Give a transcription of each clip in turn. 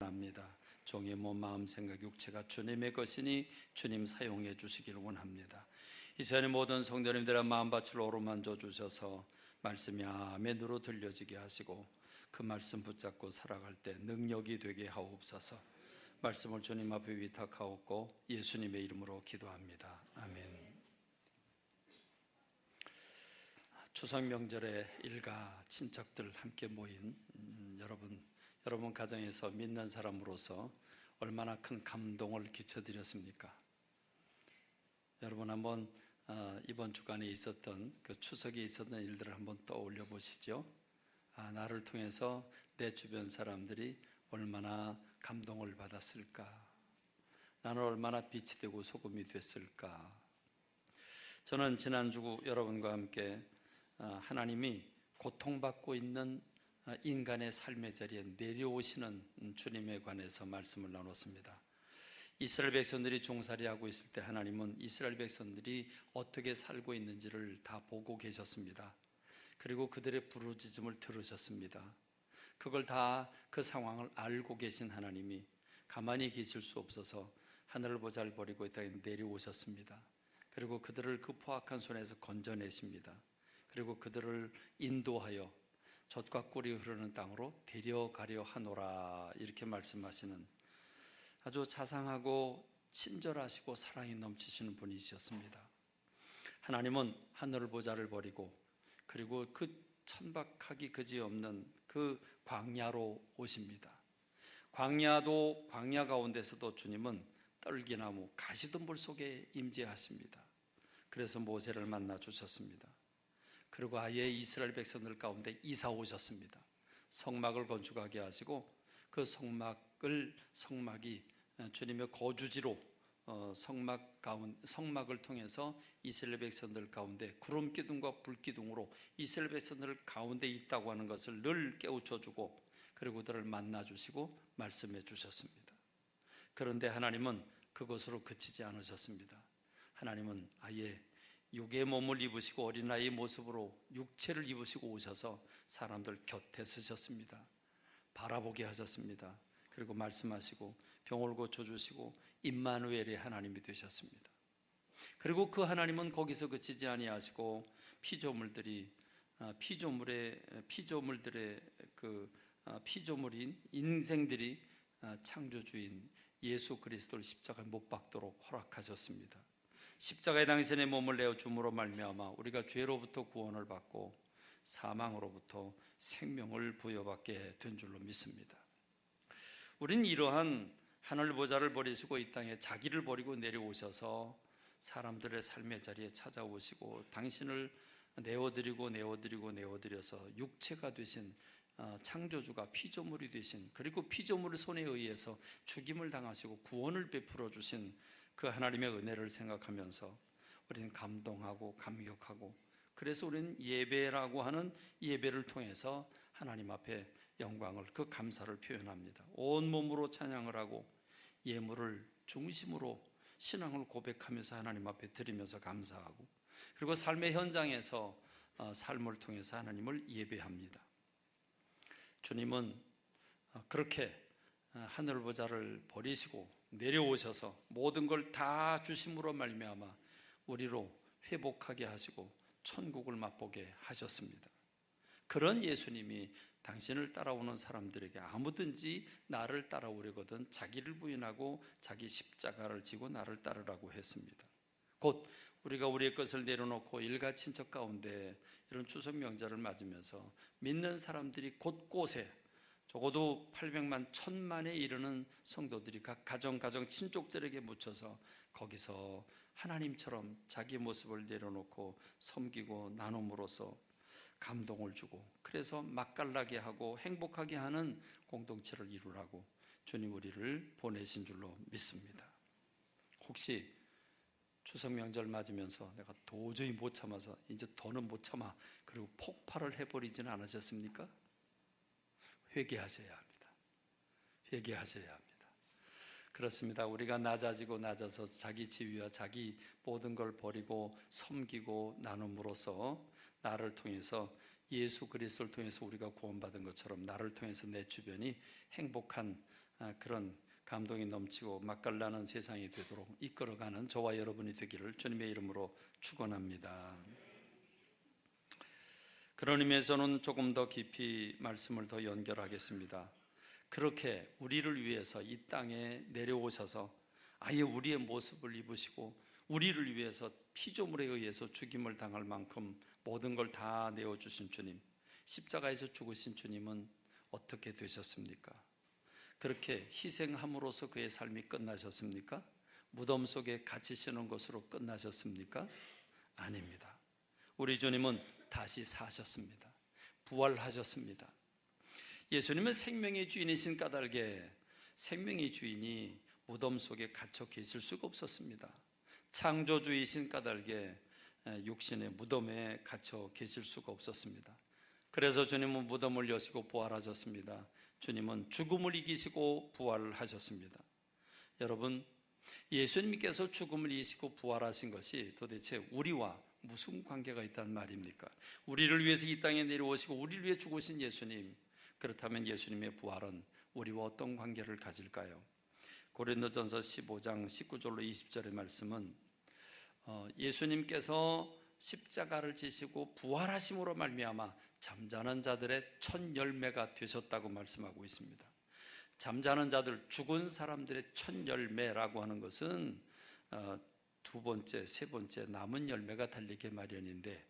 합니다. 종의 몸, 마음, 생각, 육체가 주님의 것이니 주님 사용해 주시기를 원합니다. 이 시간에 모든 성도님들의 마음밭을 어루만져 주셔서 말씀이 아멘으로 들려지게 하시고 그 말씀 붙잡고 살아갈 때 능력이 되게 하옵소서. 말씀을 주님 앞에 위탁하옵고 예수님의 이름으로 기도합니다. 아멘. 추석 명절에 일가 친척들 함께 모인 여러분 가정에서 믿는 사람으로서 얼마나 큰 감동을 끼쳐드렸습니까? 여러분 한번 이번 주간에 있었던 그 추석에 있었던 일들을 한번 떠올려 보시죠. 나를 통해서 내 주변 사람들이 얼마나 감동을 받았을까? 나는 얼마나 빛이 되고 소금이 됐을까? 저는 지난주 여러분과 함께 하나님이 고통받고 있는 인간의 삶의 자리에 내려오시는 주님에 관해서 말씀을 나눴습니다. 이스라엘 백성들이 종살이하고 있을 때 하나님은 이스라엘 백성들이 어떻게 살고 있는지를 다 보고 계셨습니다. 그리고 그들의 부르짖음을 들으셨습니다. 그걸 다 그 상황을 알고 계신 하나님이 가만히 계실 수 없어서 하늘을 보잘버리고 이 땅에 내려오셨습니다. 그리고 그들을 그 포악한 손에서 건져내십니다. 그리고 그들을 인도하여 젖과 꿀이 흐르는 땅으로 데려가려 하노라, 이렇게 말씀하시는 아주 자상하고 친절하시고 사랑이 넘치시는 분이셨습니다. 하나님은 하늘을 보좌를 버리고 그리고 그 천박하기 그지없는 그 광야로 오십니다. 광야도 광야 가운데서도 주님은 떨기나무 가시덤불 속에 임재하십니다. 그래서 모세를 만나 주셨습니다. 그리고 아예 이스라엘 백성들 가운데 이사 오셨습니다. 성막을 건축하게 하시고 그 성막이 주님의 거주지로 성막을 통해서 이스라엘 백성들 가운데 구름 기둥과 불 기둥으로 이스라엘 백성들 가운데 있다고 하는 것을 늘 깨우쳐주고 그리고 그들을 만나주시고 말씀해 주셨습니다. 그런데 하나님은 그것으로 그치지 않으셨습니다. 하나님은 아예 육의 몸을 입으시고 어린아이의 모습으로 육체를 입으시고 오셔서 사람들 곁에 서셨습니다. 바라보게 하셨습니다. 그리고 말씀하시고 병을 고쳐주시고 임마누엘의 하나님이 되셨습니다. 그리고 그 하나님은 거기서 그치지 아니하시고 피조물들의 피조물인 인생들이 창조주인 예수 그리스도를 십자가에 못 박도록 허락하셨습니다. 십자가의 당신의 몸을 내어 줌으로 말미암아 우리가 죄로부터 구원을 받고 사망으로부터 생명을 부여받게 된 줄로 믿습니다. 우리는 이러한 하늘 보좌를 버리시고 이 땅에 자기를 버리고 내려오셔서 사람들의 삶의 자리에 찾아오시고 당신을 내어드려서 육체가 되신 창조주가 피조물이 되신, 그리고 피조물의 손에 의해서 죽임을 당하시고 구원을 베풀어 주신 그 하나님의 은혜를 생각하면서 우리는 감동하고 감격하고, 그래서 우리는 예배라고 하는 예배를 통해서 하나님 앞에 영광을, 그 감사를 표현합니다. 온몸으로 찬양을 하고 예물을 중심으로 신앙을 고백하면서 하나님 앞에 드리면서 감사하고, 그리고 삶의 현장에서 삶을 통해서 하나님을 예배합니다. 주님은 그렇게 하늘 보좌를 버리시고 내려오셔서 모든 걸 다 주심으로 말미암아 우리로 회복하게 하시고 천국을 맛보게 하셨습니다. 그런 예수님이 당신을 따라오는 사람들에게 아무든지 나를 따라오려거든 자기를 부인하고 자기 십자가를 지고 나를 따르라고 했습니다. 곧 우리가 우리의 것을 내려놓고 일가 친척 가운데 이런 추석 명절을 맞으면서 믿는 사람들이 곳곳에 적어도 800만, 1000만에 이르는 성도들이 각 가정 친족들에게 묻혀서 거기서 하나님처럼 자기 모습을 내려놓고 섬기고 나눔으로써 감동을 주고, 그래서 맛깔나게 하고 행복하게 하는 공동체를 이루라고 주님 우리를 보내신 줄로 믿습니다. 혹시 추석 명절 맞으면서 내가 도저히 못 참아서 이제 더는 못 참아, 그리고 폭발을 해버리지는 않으셨습니까? 회개하셔야 합니다. 회개하셔야 합니다. 그렇습니다. 우리가 낮아서 자기 지위와 자기 모든 걸 버리고 섬기고 나눔으로써 나를 통해서, 예수 그리스도를 통해서 우리가 구원받은 것처럼 나를 통해서 내 주변이 행복한 그런 감동이 넘치고 맛깔나는 세상이 되도록 이끌어가는 저와 여러분이 되기를 주님의 이름으로 축원합니다. 그런 의미에서는 조금 더 깊이 말씀을 더 연결하겠습니다. 그렇게 우리를 위해서 이 땅에 내려오셔서 아예 우리의 모습을 입으시고 우리를 위해서 피조물에 의해서 죽임을 당할 만큼 모든 걸 다 내어주신 주님, 십자가에서 죽으신 주님은 어떻게 되셨습니까? 그렇게 희생함으로써 그의 삶이 끝나셨습니까? 무덤 속에 갇히시는 것으로 끝나셨습니까? 아닙니다. 우리 주님은 다시 사셨습니다. 부활하셨습니다. 예수님은 생명의 주인이신 까닭에 생명의 주인이 무덤 속에 갇혀 계실 수가 없었습니다. 창조주이신 까닭에 육신의 무덤에 갇혀 계실 수가 없었습니다. 그래서 주님은 무덤을 여시고 부활하셨습니다. 주님은 죽음을 이기시고 부활하셨습니다. 여러분, 예수님께서 죽음을 이기시고 부활하신 것이 도대체 우리와 무슨 관계가 있단 말입니까? 우리를 위해서 이 땅에 내려오시고 우리를 위해 죽으신 예수님, 그렇다면 예수님의 부활은 우리와 어떤 관계를 가질까요? 고린도전서 15장 19절로 20절의 말씀은 예수님께서 십자가를 지시고 부활하심으로 말미암아 잠자는 자들의 첫 열매가 되셨다고 말씀하고 있습니다. 잠자는 자들, 죽은 사람들의 첫 열매라고 하는 것은 두 번째, 세 번째 남은 열매가 달리기 마련인데,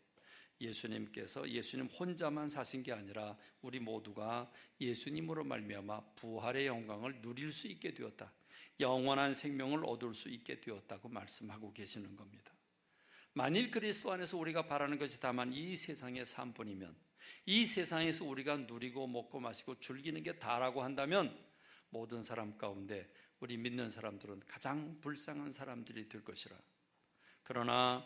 예수님께서 예수님 혼자만 사신 게 아니라 우리 모두가 예수님으로 말미암아 부활의 영광을 누릴 수 있게 되었다, 영원한 생명을 얻을 수 있게 되었다고 말씀하고 계시는 겁니다. 만일 그리스도 안에서 우리가 바라는 것이 다만 이 세상의 삶뿐이면, 이 세상에서 우리가 누리고 먹고 마시고 즐기는 게 다라고 한다면 모든 사람 가운데 우리 믿는 사람들은 가장 불쌍한 사람들이 될 것이라. 그러나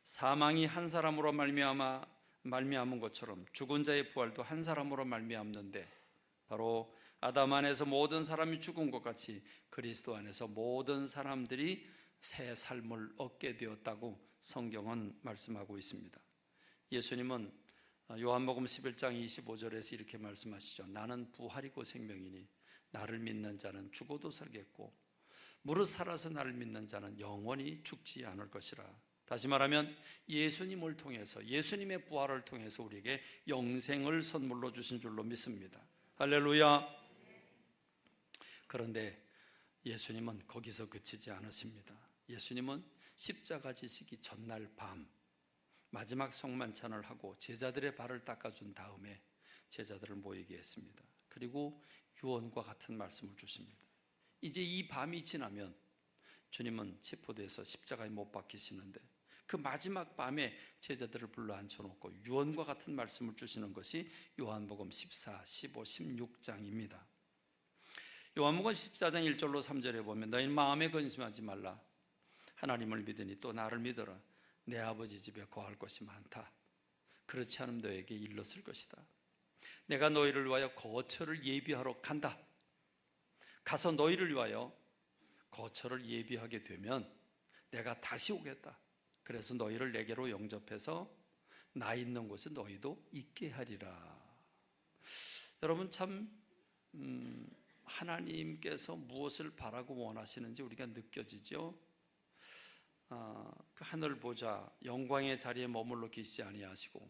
사망이 한 사람으로 말미암은 것처럼 죽은 자의 부활도 한 사람으로 말미암는데, 바로 아담 안에서 모든 사람이 죽은 것 같이 그리스도 안에서 모든 사람들이 새 삶을 얻게 되었다고 성경은 말씀하고 있습니다. 예수님은 요한복음 11장 25절에서 이렇게 말씀하시죠. 나는 부활이고 생명이니 나를 믿는 자는 죽어도 살겠고 무릇 살아서 나를 믿는 자는 영원히 죽지 않을 것이라. 다시 말하면 예수님을 통해서, 예수님의 부활을 통해서 우리에게 영생을 선물로 주신 줄로 믿습니다. 할렐루야. 그런데 예수님은 거기서 그치지 않으십니다. 예수님은 십자가 지시기 전날 밤 마지막 성만찬을 하고 제자들의 발을 닦아준 다음에 제자들을 모이게 했습니다. 그리고 유언과 같은 말씀을 주십니다. 이제 이 밤이 지나면 주님은 체포돼서 십자가에 못 박히시는데, 그 마지막 밤에 제자들을 불러 앉혀놓고 유언과 같은 말씀을 주시는 것이 요한복음 14, 15, 16장입니다. 요한복음 14장 1절로 3절에 보면 너희 마음에 근심하지 말라. 하나님을 믿으니 또 나를 믿어라. 내 아버지 집에 거할 것이 많다. 그렇지 않으면 너에게 일렀을 것이다. 내가 너희를 위하여 거처를 예비하러 간다. 가서 너희를 위하여 거처를 예비하게 되면 내가 다시 오겠다. 그래서 너희를 내게로 영접해서 나 있는 곳에 너희도 있게 하리라. 여러분, 참 하나님께서 무엇을 바라고 원하시는지 우리가 느껴지죠? 그 하늘 보자 영광의 자리에 머물러 계시지 아니하시고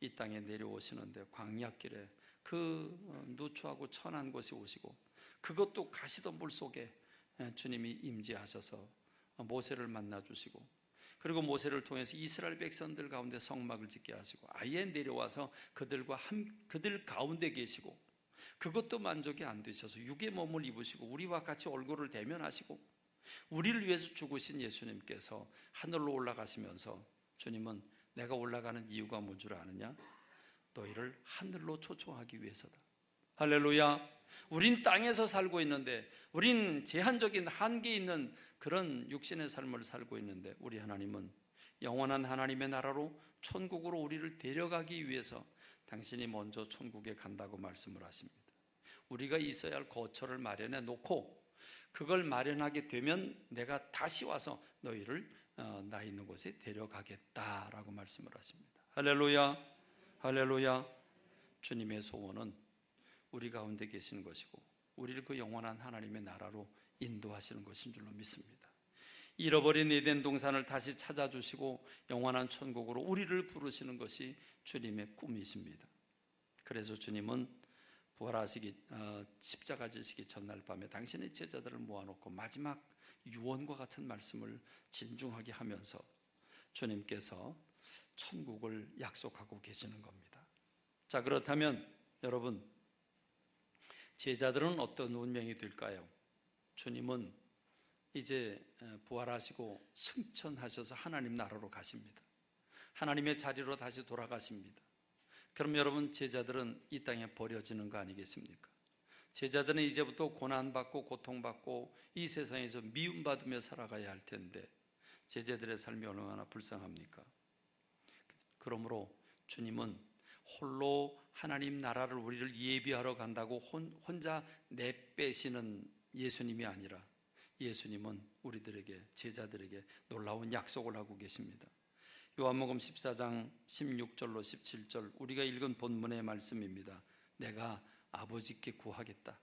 이 땅에 내려오시는데 광야길에 그 누추하고 천한 곳에 오시고, 그것도 가시던 물 속에 주님이 임재하셔서 모세를 만나 주시고, 그리고 모세를 통해서 이스라엘 백성들 가운데 성막을 짓게 하시고 아예 내려와서 그들 가운데 계시고, 그것도 만족이 안 되셔서 육의 몸을 입으시고 우리와 같이 얼굴을 대면하시고 우리를 위해서 죽으신 예수님께서 하늘로 올라가시면서 주님은 내가 올라가는 이유가 뭔 줄 아느냐? 너희를 하늘로 초청하기 위해서다. 할렐루야. 우린 땅에서 살고 있는데, 우린 제한적인 한계 있는 그런 육신의 삶을 살고 있는데, 우리 하나님은 영원한 하나님의 나라로 천국으로 우리를 데려가기 위해서 당신이 먼저 천국에 간다고 말씀을 하십니다. 우리가 있어야 할 거처를 마련해 놓고 그걸 마련하게 되면 내가 다시 와서 너희를 나 있는 곳에 데려가겠다라고 말씀을 하십니다. 할렐루야. 할렐루야. 주님의 소원은 우리 가운데 계시는 것이고 우리를 그 영원한 하나님의 나라로 인도하시는 것인 줄로 믿습니다. 잃어버린 에덴 동산을 다시 찾아주시고 영원한 천국으로 우리를 부르시는 것이 주님의 꿈이십니다. 그래서 주님은 부활하시기 십자가 지시기 전날 밤에 당신의 제자들을 모아놓고 마지막 유언과 같은 말씀을 진중하게 하면서 주님께서 천국을 약속하고 계시는 겁니다. 자, 그렇다면 여러분, 제자들은 어떤 운명이 될까요? 주님은 이제 부활하시고 승천하셔서 하나님 나라로 가십니다. 하나님의 자리로 다시 돌아가십니다. 그럼 여러분, 제자들은 이 땅에 버려지는 거 아니겠습니까? 제자들은 이제부터 고난받고 고통받고 이 세상에서 미움받으며 살아가야 할 텐데 제자들의 삶이 얼마나 불쌍합니까? 그러므로 주님은 홀로 하나님 나라를 우리를 예비하러 간다고 혼자 내빼시는 예수님이 아니라 예수님은 우리들에게, 제자들에게 놀라운 약속을 하고 계십니다. 요한복음 14장 16절로 17절 우리가 읽은 본문의 말씀입니다. 내가 아버지께 구하겠다.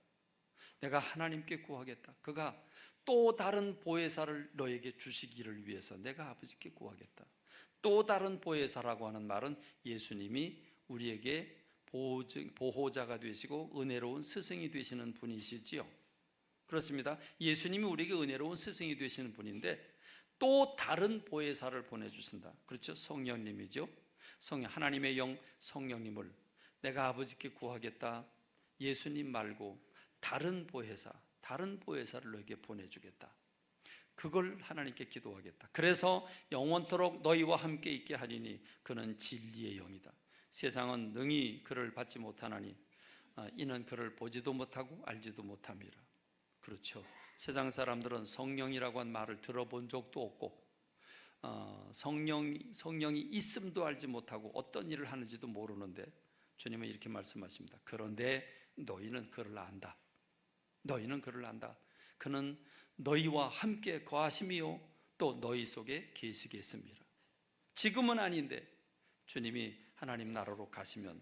내가 하나님께 구하겠다. 그가 또 다른 보혜사를 너에게 주시기를 위해서 내가 아버지께 구하겠다. 또 다른 보혜사라고 하는 말은 예수님이 우리에게 보호자가 되시고 은혜로운 스승이 되시는 분이시지요. 그렇습니다. 예수님이 우리에게 은혜로운 스승이 되시는 분인데 또 다른 보혜사를 보내주신다. 그렇죠? 성령님이죠. 하나님의 영 성령님을 내가 아버지께 구하겠다. 예수님 말고 다른 보혜사를 너에게 보내주겠다. 그걸 하나님께 기도하겠다. 그래서 영원토록 너희와 함께 있게 하리니 그는 진리의 영이다. 세상은 능히 그를 받지 못하나니 이는 그를 보지도 못하고 알지도 못함이라. 그렇죠. 세상 사람들은 성령이라고 한 말을 들어본 적도 없고 성령이 있음도 알지 못하고 어떤 일을 하는지도 모르는데 주님은 이렇게 말씀하십니다. 그런데 너희는 그를 안다. 너희는 그를 안다. 그는 너희와 함께 거하심이요 또 너희 속에 계시겠습니다. 지금은 아닌데 주님이 하나님 나라로 가시면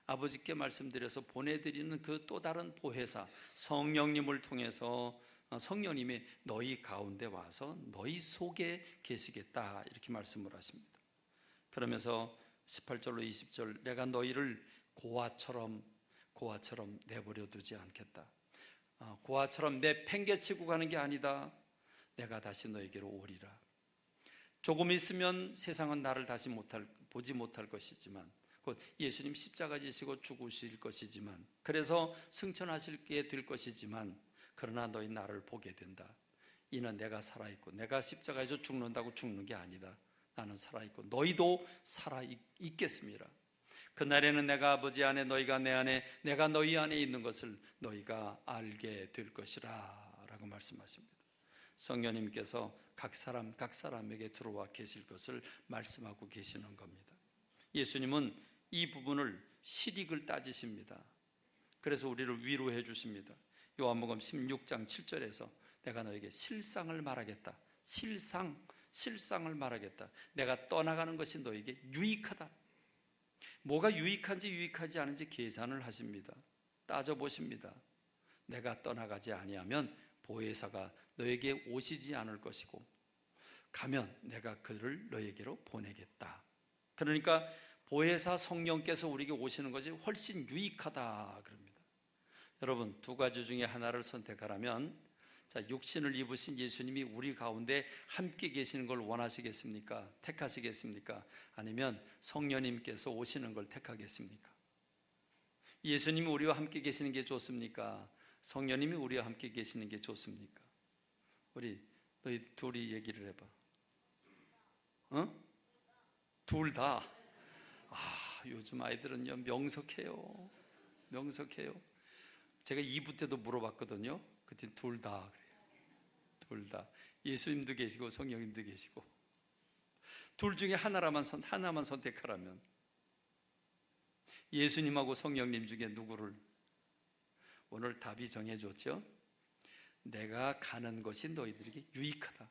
아버지께 말씀드려서 보내드리는 그 또 다른 보혜사 성령님을 통해서 성령님이 너희 가운데 와서 너희 속에 계시겠다 이렇게 말씀을 하십니다. 그러면서 18절로 20절 내가 너희를 고아처럼 내버려 두지 않겠다. 고아처럼 내팽개치고 가는 게 아니다. 내가 다시 너에게로 오리라. 조금 있으면 세상은 나를 다시 보지 못할 것이지만 곧 예수님 십자가 지시고 죽으실 것이지만 그래서 승천하시게 될 것이지만 그러나 너희 나를 보게 된다. 이는 내가 살아있고 내가 십자가에서 죽는다고 죽는 게 아니다. 나는 살아있고 너희도 살아있겠습니다. 그날에는 내가 아버지 안에 너희가 내 안에 내가 너희 안에 있는 것을 너희가 알게 될 것이라 라고 말씀하십니다. 성령님께서 각 사람에게 들어와 계실 것을 말씀하고 계시는 겁니다. 예수님은 이 부분을 실익을 따지십니다. 그래서 우리를 위로해 주십니다. 요한복음 16장 7절에서 내가 너에게 실상을 말하겠다. 실상을 말하겠다. 내가 떠나가는 것이 너에게 유익하다. 뭐가 유익한지 유익하지 않은지 계산을 하십니다. 따져보십니다. 내가 떠나가지 아니하면 보혜사가 너에게 오시지 않을 것이고 가면 내가 그를 너에게로 보내겠다. 그러니까 보혜사 성령께서 우리에게 오시는 것이 훨씬 유익하다 그럽니다. 여러분, 두 가지 중에 하나를 선택하라면 육신을 입으신 예수님이 우리 가운데 함께 계시는 걸 원하시겠습니까? 택하시겠습니까? 아니면 성령님께서 오시는 걸 택하겠습니까? 예수님이 우리와 함께 계시는 게 좋습니까? 성령님이 우리와 함께 계시는 게 좋습니까? 너희 둘이 얘기를 해봐. 둘 다. 요즘 아이들은요 명석해요. 제가 2부 때도 물어봤거든요. 그때 둘 다 그래요. 둘 다. 예수님도 계시고 성령님도 계시고. 둘 중에 하나만 선택하라면 예수님하고 성령님 중에 누구를? 오늘 답이 정해졌죠? 내가 가는 것이 너희들에게 유익하다.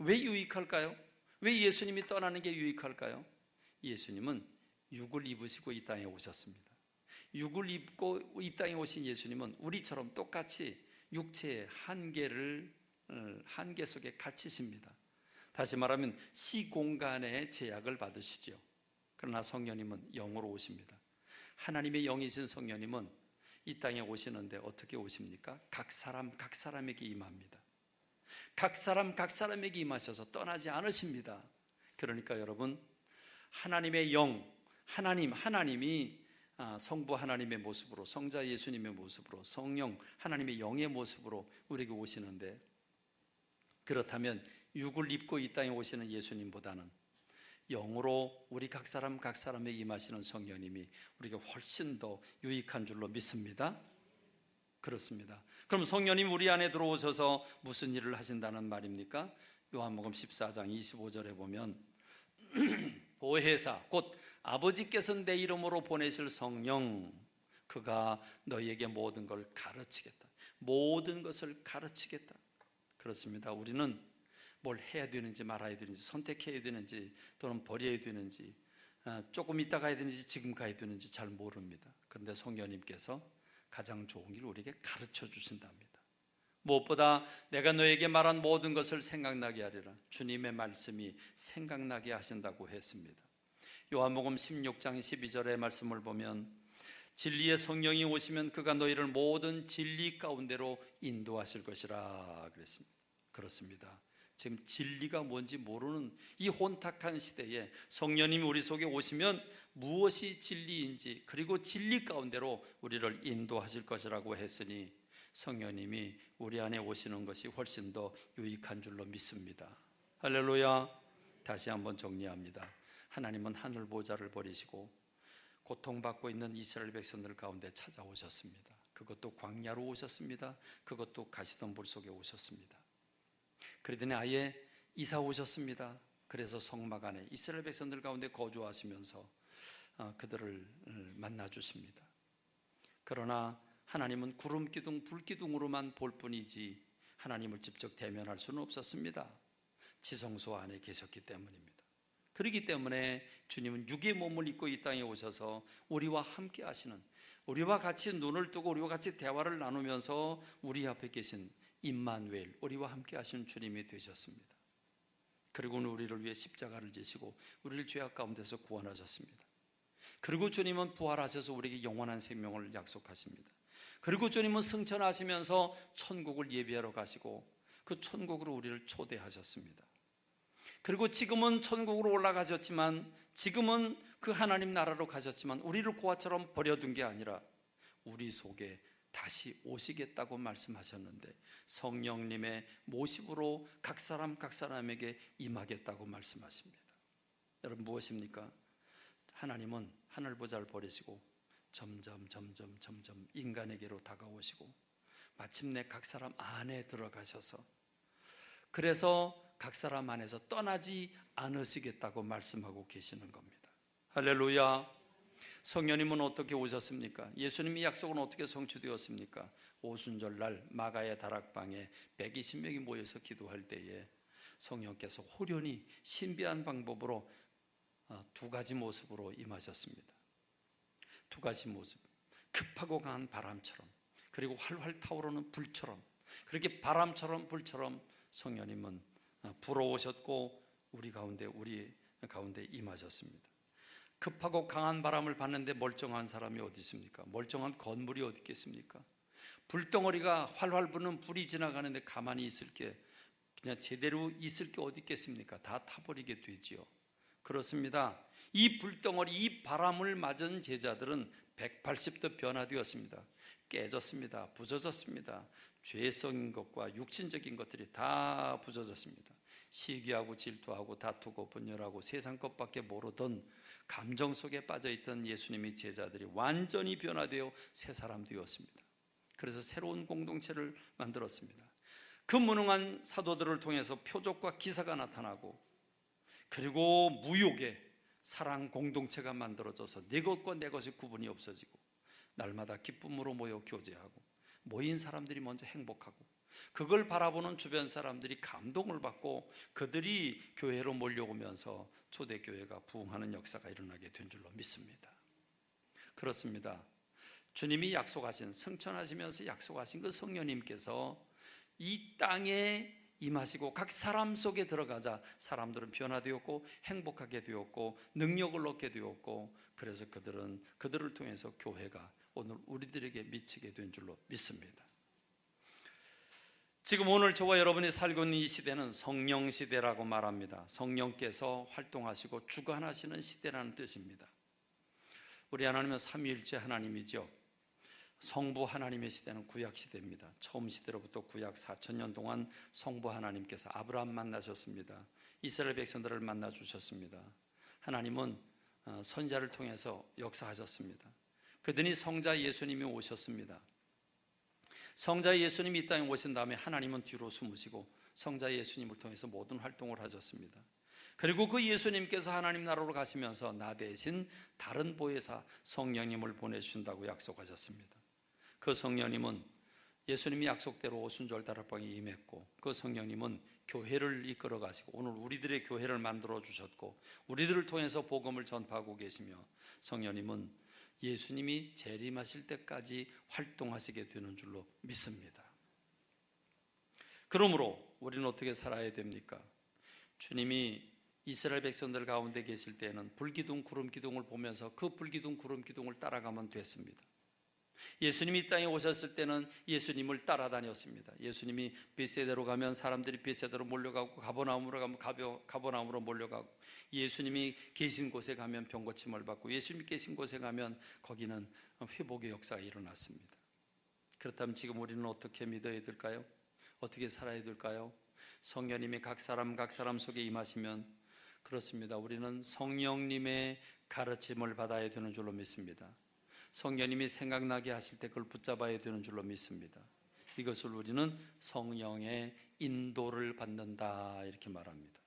왜 유익할까요? 왜 예수님이 떠나는 게 유익할까요? 예수님은 육을 입으시고 이 땅에 오셨습니다. 육을 입고 이 땅에 오신 예수님은 우리처럼 똑같이 육체의 한계 속에 갇히십니다. 다시 말하면 시공간의 제약을 받으시죠. 그러나 성령님은 영으로 오십니다. 하나님의 영이신 성령님은 이 땅에 오시는데 어떻게 오십니까? 각 사람에게 임합니다. 각 사람에게 임하셔서 떠나지 않으십니다. 그러니까 여러분, 하나님의 영, 하나님이 성부 하나님의 모습으로, 성자 예수님의 모습으로, 성령 하나님의 영의 모습으로 우리에게 오시는데, 그렇다면 육을 입고 이 땅에 오시는 예수님보다는 영으로 우리 각 사람에게 임하시는 성령님이 우리에게 훨씬 더 유익한 줄로 믿습니다. 그렇습니다. 그럼 성령님 우리 안에 들어오셔서 무슨 일을 하신다는 말입니까? 요한복음 14장 25절에 보면 보혜사 곧 아버지께서 내 이름으로 보내실 성령, 그가 너희에게 모든 걸 가르치겠다. 모든 것을 가르치겠다. 그렇습니다. 우리는 뭘 해야 되는지 말아야 되는지, 선택해야 되는지 또는 버려야 되는지, 조금 이따 가야 되는지 지금 가야 되는지 잘 모릅니다. 그런데 성령님께서 가장 좋은 길 우리에게 가르쳐 주신답니다. 무엇보다 내가 너에게 말한 모든 것을 생각나게 하리라. 주님의 말씀이 생각나게 하신다고 했습니다. 요한복음 16장 12절의 말씀을 보면 진리의 성령이 오시면 그가 너희를 모든 진리 가운데로 인도하실 것이라 그랬습니다. 그렇습니다. 지금 진리가 뭔지 모르는 이 혼탁한 시대에 성령님이 우리 속에 오시면 무엇이 진리인지, 그리고 진리 가운데로 우리를 인도하실 것이라고 했으니 성령님이 우리 안에 오시는 것이 훨씬 더 유익한 줄로 믿습니다. 할렐루야. 다시 한번 정리합니다. 하나님은 하늘 보좌를 버리시고 고통받고 있는 이스라엘 백성들 가운데 찾아오셨습니다. 그것도 광야로 오셨습니다. 그것도 가시던 불 속에 오셨습니다. 그러더니 아예 이사 오셨습니다. 그래서 성막 안에 이스라엘 백성들 가운데 거주하시면서 그들을 만나 주십니다. 그러나 하나님은 구름 기둥, 불 기둥으로만 볼 뿐이지 하나님을 직접 대면할 수는 없었습니다. 지성소 안에 계셨기 때문입니다. 그렇기 때문에 주님은 육의 몸을 입고 이 땅에 오셔서 우리와 함께 하시는, 우리와 같이 눈을 뜨고 우리와 같이 대화를 나누면서 우리 앞에 계신 임마누엘, 우리와 함께 하시는 주님이 되셨습니다. 그리고는 우리를 위해 십자가를 지시고 우리를 죄악 가운데서 구원하셨습니다. 그리고 주님은 부활하셔서 우리에게 영원한 생명을 약속하십니다. 그리고 주님은 승천하시면서 천국을 예비하러 가시고 그 천국으로 우리를 초대하셨습니다. 그리고 지금은 천국으로 올라가셨지만, 지금은 그 하나님 나라로 가셨지만 우리를 고아처럼 버려둔 게 아니라 우리 속에 다시 오시겠다고 말씀하셨는데 성령님의 모십으로 각 사람에게 임하겠다고 말씀하십니다. 여러분, 무엇입니까? 하나님은 하늘 보좌를 버리시고 점점 인간에게로 다가오시고 마침내 각 사람 안에 들어가셔서, 그래서 각 사람 안에서 떠나지 않으시겠다고 말씀하고 계시는 겁니다. 할렐루야. 성령님은 어떻게 오셨습니까? 예수님의 약속은 어떻게 성취되었습니까? 오순절날 마가의 다락방에 120명이 모여서 기도할 때에 성령께서 호련히 신비한 방법으로 두 가지 모습으로 임하셨습니다. 두 가지 모습, 급하고 강한 바람처럼, 그리고 활활 타오르는 불처럼, 그렇게 바람처럼 불처럼 성령님은 불어오셨고 우리 가운데 임하셨습니다. 급하고 강한 바람을 받는데 멀쩡한 사람이 어디 있습니까? 멀쩡한 건물이 어디 있겠습니까? 불덩어리가 활활 부는 불이 지나가는데 가만히 있을 게, 그냥 제대로 있을 게 어디 있겠습니까? 다 타버리게 되지요. 그렇습니다. 이 불덩어리, 이 바람을 맞은 제자들은 180도 변화되었습니다. 깨졌습니다. 부서졌습니다. 죄성인 것과 육신적인 것들이 다 부서졌습니다. 시기하고 질투하고 다투고 분열하고 세상 것밖에 모르던 감정 속에 빠져있던 예수님의 제자들이 완전히 변화되어 새 사람 되었습니다. 그래서 새로운 공동체를 만들었습니다. 그 무능한 사도들을 통해서 표적과 기사가 나타나고, 그리고 무욕의 사랑 공동체가 만들어져서 내 것과 내 것의 구분이 없어지고 날마다 기쁨으로 모여 교제하고, 모인 사람들이 먼저 행복하고 그걸 바라보는 주변 사람들이 감동을 받고 그들이 교회로 몰려오면서 초대교회가 부흥하는 역사가 일어나게 된 줄로 믿습니다. 그렇습니다. 주님이 약속하신, 승천하시면서 약속하신 그 성령님께서 이 땅에 임하시고 각 사람 속에 들어가자 사람들은 변화되었고 행복하게 되었고 능력을 얻게 되었고, 그래서 그들을 통해서 교회가 오늘 우리들에게 미치게 된 줄로 믿습니다. 지금 오늘 저와 여러분이 살고 있는 이 시대는 성령 시대라고 말합니다. 성령께서 활동하시고 주관하시는 시대라는 뜻입니다. 우리 하나님은 삼위일체 하나님이죠. 성부 하나님의 시대는 구약 시대입니다. 처음 시대로부터 구약 4,000년 동안 성부 하나님께서 아브라함 만나셨습니다. 이스라엘 백성들을 만나 주셨습니다. 하나님은 선지자를 통해서 역사하셨습니다. 그들이 성자 예수님이 오셨습니다. 성자 예수님이 이 땅에 오신 다음에 하나님은 뒤로 숨으시고 성자 예수님을 통해서 모든 활동을 하셨습니다. 그리고 그 예수님께서 하나님 나라로 가시면서 나 대신 다른 보혜사 성령님을 보내주신다고 약속하셨습니다. 그 성령님은 예수님이 약속대로 오순절 다락방에 임했고, 그 성령님은 교회를 이끌어 가시고 오늘 우리들의 교회를 만들어 주셨고 우리들을 통해서 복음을 전파하고 계시며, 성령님은 예수님이 재림하실 때까지 활동하시게 되는 줄로 믿습니다. 그러므로 우리는 어떻게 살아야 됩니까? 주님이 이스라엘 백성들 가운데 계실 때에는 불기둥 구름 기둥을 보면서 그 불기둥 구름 기둥을 따라가면 됐습니다. 예수님이 이 땅에 오셨을 때는 예수님을 따라다녔습니다. 예수님이 벳세다로 가면 사람들이 벳세다로 몰려가고, 가버나움으로 가면 가버나움으로 몰려가고, 예수님이 계신 곳에 가면 병고침을 받고, 예수님이 계신 곳에 가면 거기는 회복의 역사가 일어났습니다. 그렇다면 지금 우리는 어떻게 믿어야 될까요? 어떻게 살아야 될까요? 성령님이 각 사람 속에 임하시면, 그렇습니다, 우리는 성령님의 가르침을 받아야 되는 줄로 믿습니다. 성령님이 생각나게 하실 때 그걸 붙잡아야 되는 줄로 믿습니다. 이것을 우리는 성령의 인도를 받는다 이렇게 말합니다.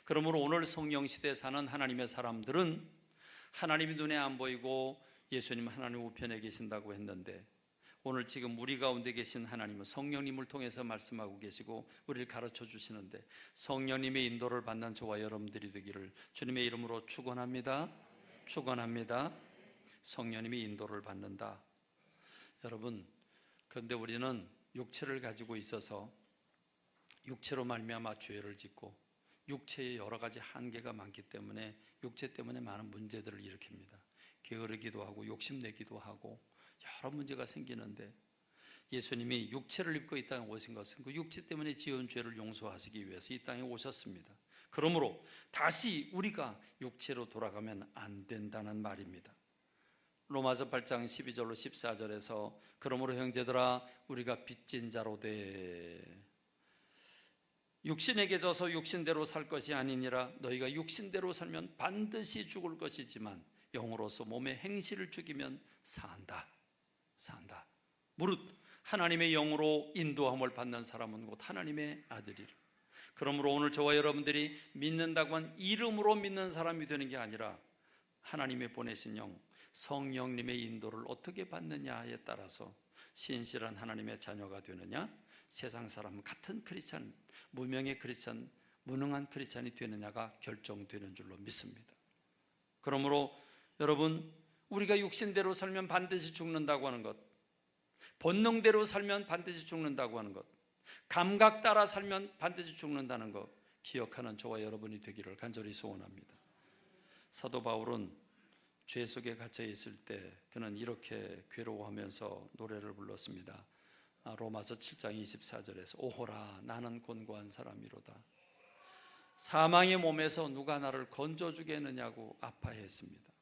그러므로 오늘 성령 시대에 사는 하나님의 사람들은 하나님이 눈에 안 보이고 예수님 하나님 우편에 계신다고 했는데, 오늘 지금 우리 가운데 계신 하나님은 성령님을 통해서 말씀하고 계시고 우리를 가르쳐 주시는데, 성령님의 인도를 받는 저와 여러분들이 되기를 주님의 이름으로 축원합니다. 축원합니다. 성령님이 인도를 받는다. 여러분, 그런데 우리는 육체를 가지고 있어서 육체로 말미암아 죄를 짓고 육체에 여러 가지 한계가 많기 때문에 육체 때문에 많은 문제들을 일으킵니다. 게으르기도 하고 욕심내기도 하고 여러 문제가 생기는데, 예수님이 육체를 입고 이 땅에 오신 것은 그 육체 때문에 지은 죄를 용서하시기 위해서 이 땅에 오셨습니다. 그러므로 다시 우리가 육체로 돌아가면 안 된다는 말입니다. 로마서 8장 12절로 14절에서 그러므로 형제들아 우리가 빚진 자로 돼 육신에게 져서 육신대로 살 것이 아니니라. 너희가 육신대로 살면 반드시 죽을 것이지만 영으로서 몸의 행실을 죽이면 산다. 무릇 하나님의 영으로 인도함을 받는 사람은 곧 하나님의 아들이라. 그러므로 오늘 저와 여러분들이 믿는다고 한 이름으로 믿는 사람이 되는 게 아니라 하나님의 보내신 영 성령님의 인도를 어떻게 받느냐에 따라서 신실한 하나님의 자녀가 되느냐, 세상 사람 같은 크리스찬, 무명의 크리스찬, 무능한 크리스찬이 되느냐가 결정되는 줄로 믿습니다. 그러므로 여러분, 우리가 육신대로 살면 반드시 죽는다고 하는 것, 본능대로 살면 반드시 죽는다고 하는 것, 감각 따라 살면 반드시 죽는다는 것 기억하는 저와 여러분이 되기를 간절히 소원합니다. 사도 바울은 죄 속에 갇혀 있을 때 그는 이렇게 괴로워하면서 노래를 불렀습니다. 로마서 7장 24절에서 오호라 나는 곤고한 사람이로다. 사망의 몸에서 누가 나를 건져주겠느냐고 아파했습니다.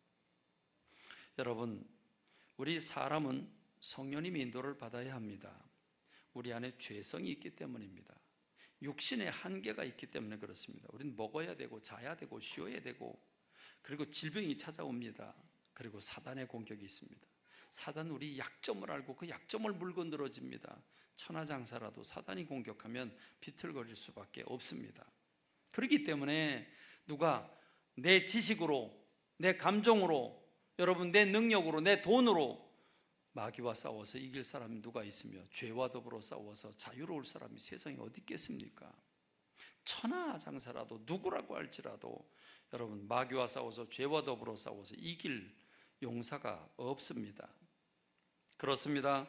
여러분, 우리 사람은 성령님의 인도를 받아야 합니다. 우리 안에 죄성이 있기 때문입니다. 육신의 한계가 있기 때문에 그렇습니다. 우리는 먹어야 되고 자야 되고 쉬어야 되고, 그리고 질병이 찾아옵니다. 그리고 사단의 공격이 있습니다. 사단 우리 약점을 알고 그 약점을 물고 늘어집니다. 천하장사라도 사단이 공격하면 비틀거릴 수밖에 없습니다. 그렇기 때문에 누가 내 지식으로, 내 감정으로, 여러분 내 능력으로, 내 돈으로 마귀와 싸워서 이길 사람이 누가 있으며 죄와 더불어 싸워서 자유로울 사람이 세상에 어디 있겠습니까? 천하장사라도 누구라고 할지라도 여러분 마귀와 싸워서 죄와 더불어 싸워서 이길 용사가 없습니다. 그렇습니다.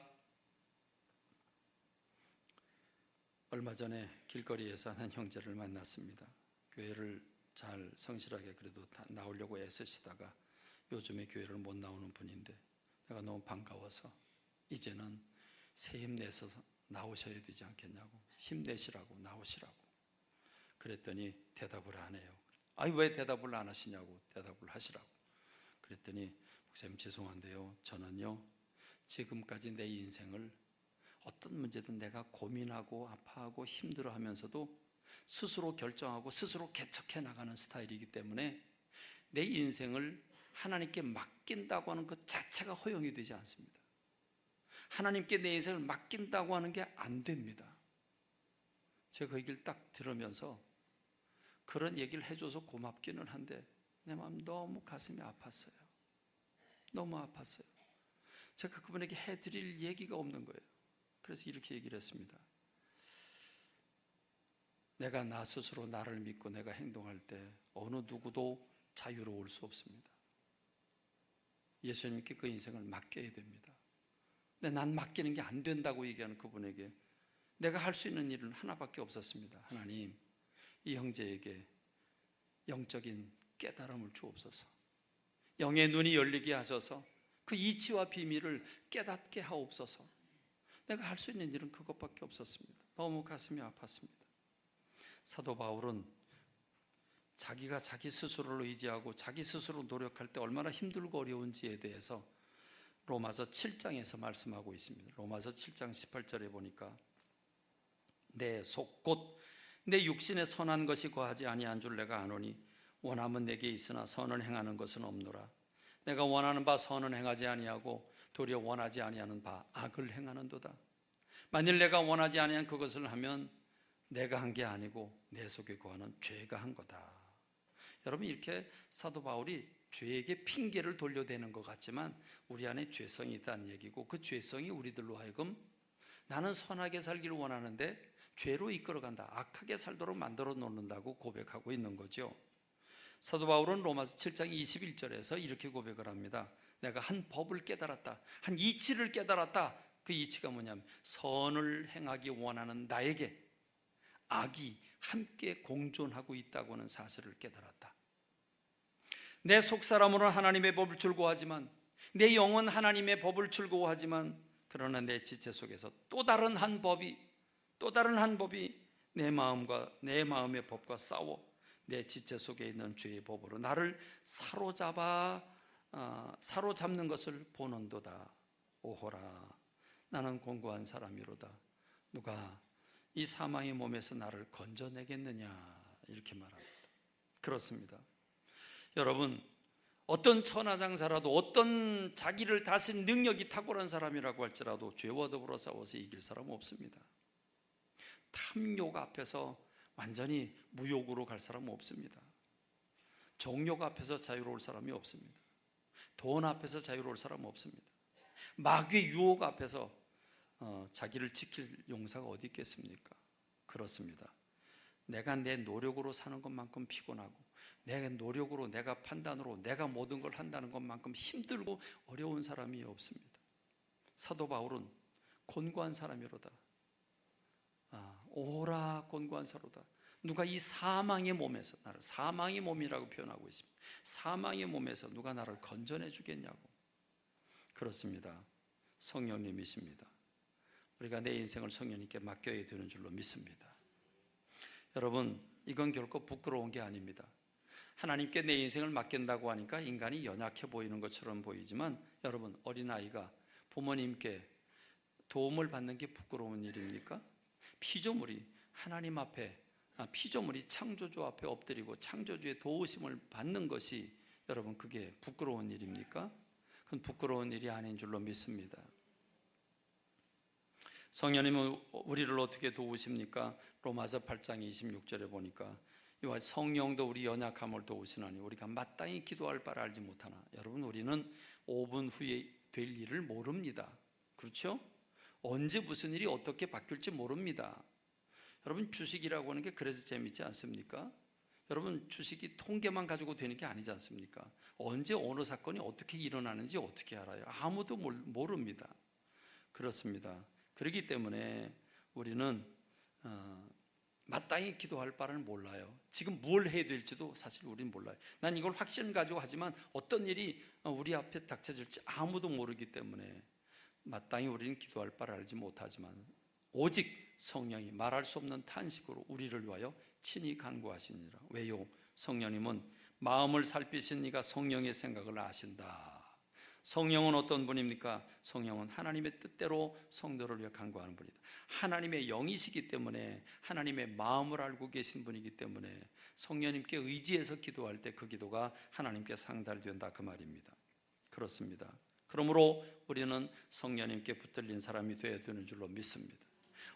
얼마 전에 길거리에서 한 형제를 만났습니다. 교회를 잘 성실하게 그래도 다 나오려고 애쓰시다가 요즘에 교회를 못 나오는 분인데 내가 너무 반가워서 이제는 새 힘내서 나오셔야 되지 않겠냐고, 힘내시라고, 나오시라고 그랬더니 대답을 안 해요. 아니 왜 대답을 안 하시냐고, 대답을 하시라고 그랬더니 목사님 죄송한데요, 저는요 지금까지 내 인생을 어떤 문제든 내가 고민하고 아파하고 힘들어하면서도 스스로 결정하고 스스로 개척해 나가는 스타일이기 때문에 내 인생을 하나님께 맡긴다고 하는 것 자체가 허용이 되지 않습니다. 하나님께 내 인생을 맡긴다고 하는 게 안 됩니다. 제가 그 얘기를 딱 들으면서 그런 얘기를 해줘서 고맙기는 한데 내 마음 너무 가슴이 아팠어요. 너무 아팠어요. 제가 그분에게 해드릴 얘기가 없는 거예요. 그래서 이렇게 얘기를 했습니다. 내가 나 스스로 나를 믿고 내가 행동할 때 어느 누구도 자유로울 수 없습니다. 예수님께 그 인생을 맡겨야 됩니다. 근데 난 맡기는 게 안 된다고 얘기하는 그분에게 내가 할 수 있는 일은 하나밖에 없었습니다. 하나님, 이 형제에게 영적인 깨달음을 주옵소서. 영의 눈이 열리게 하셔서 그 이치와 비밀을 깨닫게 하옵소서. 내가 할 수 있는 일은 그것밖에 없었습니다. 너무 가슴이 아팠습니다. 사도 바울은 자기가 자기 스스로를 의지하고 자기 스스로 노력할 때 얼마나 힘들고 어려운지에 대해서 로마서 7장에서 말씀하고 있습니다. 로마서 7장 18절에 보니까 내 속 곧 내 육신에 선한 것이 거하지 아니한 줄 내가 아노니 원함은 내게 있으나 선을 행하는 것은 없노라. 내가 원하는 바 선은 행하지 아니하고 도리어 원하지 아니하는 바 악을 행하는도다. 만일 내가 원하지 아니한 그것을 하면 내가 한 게 아니고 내 속에 거하는 죄가 한 거다. 여러분, 이렇게 사도 바울이 죄에게 핑계를 돌려대는 것 같지만 우리 안에 죄성이 있다는 얘기고, 그 죄성이 우리들로 하여금 나는 선하게 살기를 원하는데 죄로 이끌어간다, 악하게 살도록 만들어 놓는다고 고백하고 있는 거죠. 사도 바울은 로마서 7장 21절에서 이렇게 고백을 합니다. 내가 한 법을 깨달았다, 한 이치를 깨달았다. 그 이치가 뭐냐면 선을 행하기 원하는 나에게 악이 함께 공존하고 있다고 하는 사실을 깨달았다. 내 속사람으로는 하나님의 법을 즐거워하지만, 내 영은 하나님의 법을 즐거워하지만, 그러나 내 지체 속에서 또 다른 한 법이 내 마음과 내 마음의 법과 싸워 내 지체 속에 있는 죄의 법으로 나를 사로잡는 것을 보는도다. 오호라, 나는 공고한 사람이로다. 누가 이 사망의 몸에서 나를 건져내겠느냐, 이렇게 말합니다. 그렇습니다. 여러분, 어떤 천하장사라도, 어떤 자기를 다스린 능력이 탁월한 사람이라고 할지라도 죄와 더불어 싸워서 이길 사람은 없습니다. 탐욕 앞에서 완전히 무욕으로 갈 사람은 없습니다. 정욕 앞에서 자유로울 사람이 없습니다. 돈 앞에서 자유로울 사람은 없습니다. 마귀의 유혹 앞에서 자기를 지킬 용사가 어디 있겠습니까? 그렇습니다. 내가 내 노력으로 사는 것만큼 피곤하고, 내 노력으로, 내가 판단으로 내가 모든 걸 한다는 것만큼 힘들고 어려운 사람이 없습니다. 사도 바울은 곤고한 사람이로다. 오라 곤고한 사로다. 누가 이 사망의 몸에서, 나를 사망의 몸이라고 표현하고 있습니다. 사망의 몸에서 누가 나를 건져내 주겠냐고. 그렇습니다. 성령님이십니다. 우리가 내 인생을 성령님께 맡겨야 되는 줄로 믿습니다. 여러분, 이건 결코 부끄러운 게 아닙니다. 하나님께 내 인생을 맡긴다고 하니까 인간이 연약해 보이는 것처럼 보이지만, 여러분, 어린아이가 부모님께 도움을 받는 게 부끄러운 일입니까? 피조물이 하나님 앞에, 피조물이 창조주 앞에 엎드리고 창조주의 도우심을 받는 것이, 여러분, 그게 부끄러운 일입니까? 그건 부끄러운 일이 아닌 줄로 믿습니다. 성령님은 우리를 어떻게 도우십니까? 로마서 8장 26절에 보니까 이와 성령도 우리 연약함을 도우시나니 우리가 마땅히 기도할 바를 알지 못하나. 여러분, 우리는 5분 후에 될 일을 모릅니다. 그렇죠? 언제 무슨 일이 어떻게 바뀔지 모릅니다. 여러분, 주식이라고 하는 게 그래서 재밌지 않습니까? 여러분, 주식이 통계만 가지고 되는 게 아니지 않습니까? 언제 어느 사건이 어떻게 일어나는지 어떻게 알아요? 아무도 모릅니다. 그렇습니다. 그렇기 때문에 우리는 마땅히 기도할 바를 몰라요. 지금 뭘 해야 될지도 사실 우리는 몰라요. 난 이걸 확신 가지고 하지만 어떤 일이 우리 앞에 닥쳐질지 아무도 모르기 때문에 마땅히 우리는 기도할 바를 알지 못하지만 오직 성령이 말할 수 없는 탄식으로 우리를 위하여 친히 간구하시니라. 왜요? 성령님은 마음을 살피신 이가 성령의 생각을 아신다. 성령은 어떤 분입니까? 성령은 하나님의 뜻대로 성도를 위해 간구하는 분이다. 하나님의 영이시기 때문에 하나님의 마음을 알고 계신 분이기 때문에 성령님께 의지해서 기도할 때 그 기도가 하나님께 상달된다, 그 말입니다. 그렇습니다. 그러므로 우리는 성령님께 붙들린 사람이 되어야 되는 줄로 믿습니다.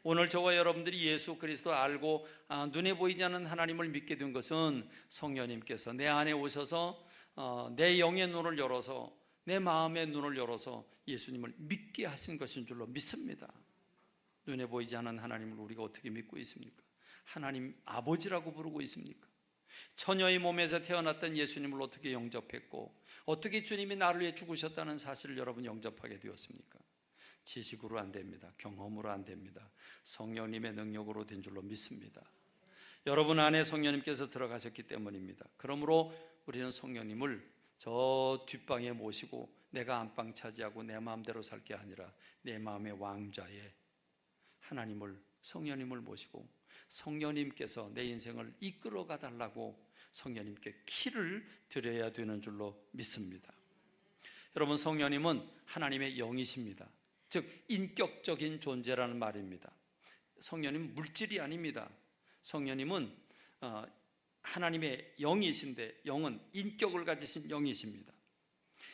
오늘 저와 여러분들이 예수 그리스도 알고 눈에 보이지 않는 하나님을 믿게 된 것은 성령님께서 내 안에 오셔서 내 영의 눈을 열어서, 내 마음의 눈을 열어서 예수님을 믿게 하신 것인 줄로 믿습니다. 눈에 보이지 않는 하나님을 우리가 어떻게 믿고 있습니까? 하나님 아버지라고 부르고 있습니까? 처녀의 몸에서 태어났던 예수님을 어떻게 영접했고, 어떻게 주님이 나를 위해 죽으셨다는 사실을 여러분 영접하게 되었습니까? 지식으로 안 됩니다. 경험으로 안 됩니다. 성령님의 능력으로 된 줄로 믿습니다. 여러분 안에 성령님께서 들어가셨기 때문입니다. 그러므로 우리는 성령님을 저 뒷방에 모시고 내가 안방 차지하고 내 마음대로 살 게 아니라 내 마음의 왕좌에 하나님을, 성령님을 모시고 성령님께서 내 인생을 이끌어가 달라고 성령님께 키를 드려야 되는 줄로 믿습니다. 여러분, 성령님은 하나님의 영이십니다. 즉 인격적인 존재라는 말입니다. 성령님은 물질이 아닙니다. 성령님은 하나님의 영이신데 영은 인격을 가지신 영이십니다.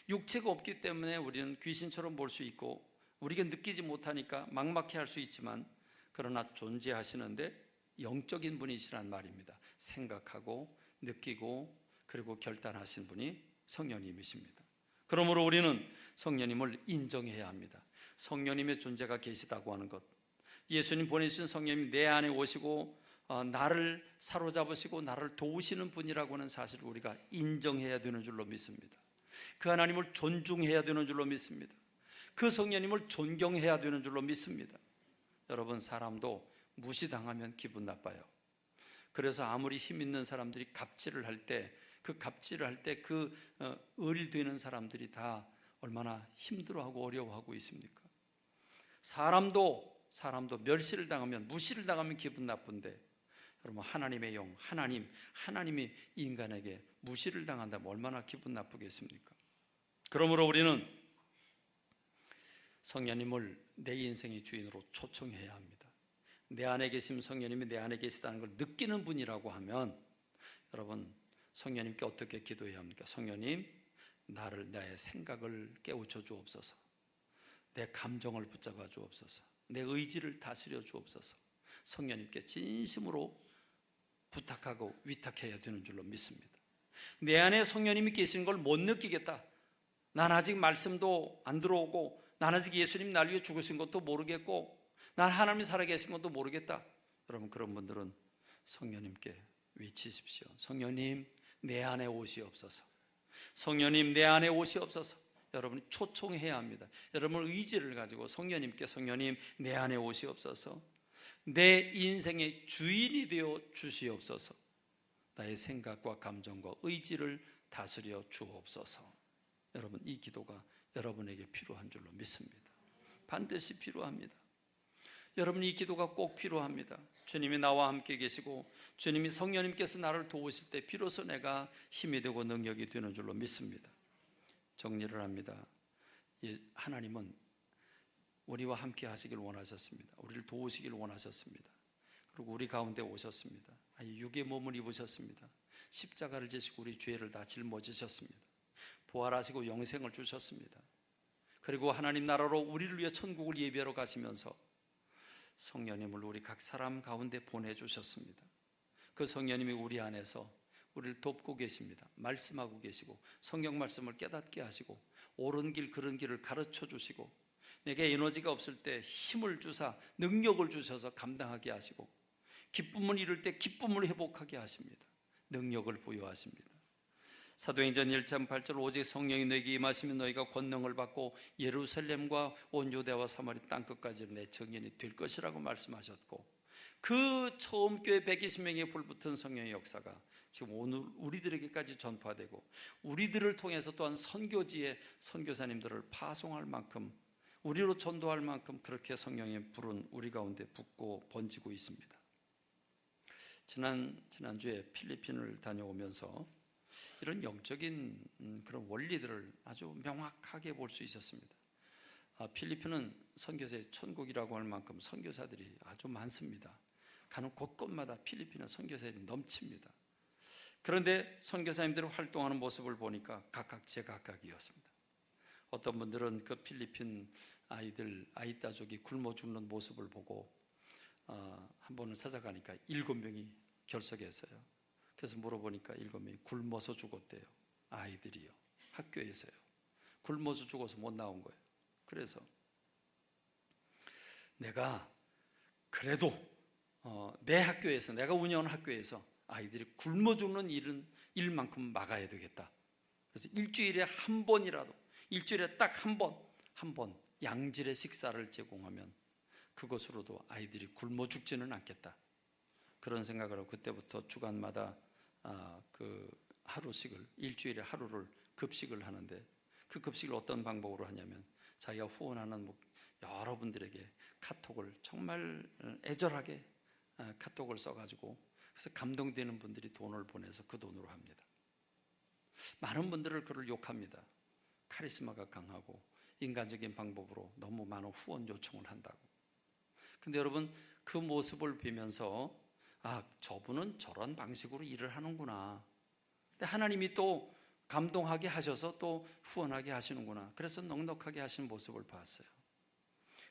육체가 없기 때문에 우리는 귀신처럼 볼 수 있고 우리가 느끼지 못하니까 막막해 할 수 있지만, 그러나 존재하시는데 영적인 분이시란 말입니다. 생각하고 느끼고 그리고 결단하신 분이 성령님이십니다. 그러므로 우리는 성령님을 인정해야 합니다. 성령님의 존재가 계시다고 하는 것, 예수님 보내신 성령님이 내 안에 오시고 나를 사로잡으시고 나를 도우시는 분이라고 하는 사실을 우리가 인정해야 되는 줄로 믿습니다. 그 하나님을 존중해야 되는 줄로 믿습니다. 그 성령님을 존경해야 되는 줄로 믿습니다. 여러분, 사람도 무시당하면 기분 나빠요. 그래서 아무리 힘 있는 사람들이 갑질을 할 때, 그 갑질을 할 때 그 을되는 사람들이 다 얼마나 힘들어하고 어려워하고 있습니까? 사람도 멸시를 당하면, 무시를 당하면 기분 나쁜데, 여러분, 하나님의 영, 하나님이 인간에게 무시를 당한다면 얼마나 기분 나쁘겠습니까? 그러므로 우리는 성령님을 내 인생의 주인으로 초청해야 합니다. 내 안에 계신 성령님이 내 안에 계시다는 걸 느끼는 분이라고 하면, 여러분, 성령님께 어떻게 기도해야 합니까? 성령님, 나의 생각을 깨우쳐 주옵소서. 내 감정을 붙잡아 주옵소서. 내 의지를 다스려 주옵소서. 성령님께 진심으로 부탁하고 위탁해야 되는 줄로 믿습니다. 내 안에 성령님이 계신 걸 못 느끼겠다, 난 아직 말씀도 안 들어오고, 난 아직 예수님 날 위해 죽으신 것도 모르겠고, 난 하나님이 살아계신 것도 모르겠다, 여러분, 그런 분들은 성령님께 외치십시오. 성령님, 내 안에 오시옵소서. 성령님, 내 안에 오시옵소서. 여러분이 초청해야 합니다. 여러분 의지를 가지고 성령님께, 성령님, 내 안에 오시옵소서. 내 인생의 주인이 되어 주시옵소서. 나의 생각과 감정과 의지를 다스려 주옵소서. 여러분, 이 기도가 여러분에게 필요한 줄로 믿습니다. 반드시 필요합니다. 여러분, 이 기도가 꼭 필요합니다. 주님이 나와 함께 계시고 주님이 성령님께서 나를 도우실 때 비로소 내가 힘이 되고 능력이 되는 줄로 믿습니다. 정리를 합니다. 하나님은 우리와 함께 하시길 원하셨습니다. 우리를 도우시길 원하셨습니다. 그리고 우리 가운데 오셨습니다. 육의 몸을 입으셨습니다. 십자가를 지시고 우리 죄를 다 짊어지셨습니다. 부활하시고 영생을 주셨습니다. 그리고 하나님 나라로 우리를 위해 천국을 예비하러 가시면서 성령님을 우리 각 사람 가운데 보내주셨습니다. 그 성령님이 우리 안에서 우리를 돕고 계십니다. 말씀하고 계시고 성경 말씀을 깨닫게 하시고 옳은 길 그른 길을 가르쳐 주시고 내게 에너지가 없을 때 힘을 주사 능력을 주셔서 감당하게 하시고 기쁨을 잃을 때 기쁨을 회복하게 하십니다. 능력을 부여하십니다. 사도행전 1장 8절 오직 성령이 너에게 임하시면 너희가 권능을 받고 예루살렘과 온 유대와 사마리 땅끝까지 내 증인이 될 것이라고 말씀하셨고, 그 처음 교회 120명의 불붙은 성령의 역사가 지금 오늘 우리들에게까지 전파되고, 우리들을 통해서 또한 선교지에 선교사님들을 파송할 만큼, 우리로 전도할 만큼 그렇게 성령의 불은 우리 가운데 붙고 번지고 있습니다. 지난주에 필리핀을 다녀오면서 이런 영적인 그런 원리들을 아주 명확하게 볼 수 있었습니다. 필리핀은 선교사의 천국이라고 할 만큼 선교사들이 아주 많습니다. 가는 곳곳마다 필리핀은 선교사들이 넘칩니다. 그런데 선교사님들이 활동하는 모습을 보니까 각각 제각각이었습니다. 어떤 분들은 그 필리핀 아이따족이 굶어 죽는 모습을 보고 한 번은 찾아가니까 7명이 결석했어요. 그래서 물어보니까 7명이 굶어서 죽었대요. 아이들이요, 학교에서요. 굶어서 죽어서 못 나온 거예요. 그래서 내가 그래도 내 학교에서, 내가 운영하는 학교에서 아이들이 굶어 죽는 일만큼 막아야 되겠다. 그래서 일주일에 한 번이라도, 일주일에 딱 한 번 양질의 식사를 제공하면 그것으로도 아이들이 굶어 죽지는 않겠다. 그런 생각을 하고 그때부터 주간마다 그 하루씩을, 일주일에 하루를 급식을 하는데, 그 급식을 어떤 방법으로 하냐면 자기가 후원하는 여러분들에게 카톡을 정말 애절하게 카톡을 써가지고, 그래서 감동되는 분들이 돈을 보내서 그 돈으로 합니다. 많은 분들을 그를 욕합니다. 카리스마가 강하고 인간적인 방법으로 너무 많은 후원 요청을 한다고. 근데 여러분, 그 모습을 보면서 저분은 저런 방식으로 일을 하는구나. 근데 하나님이 또 감동하게 하셔서 또 후원하게 하시는구나. 그래서 넉넉하게 하시는 모습을 봤어요.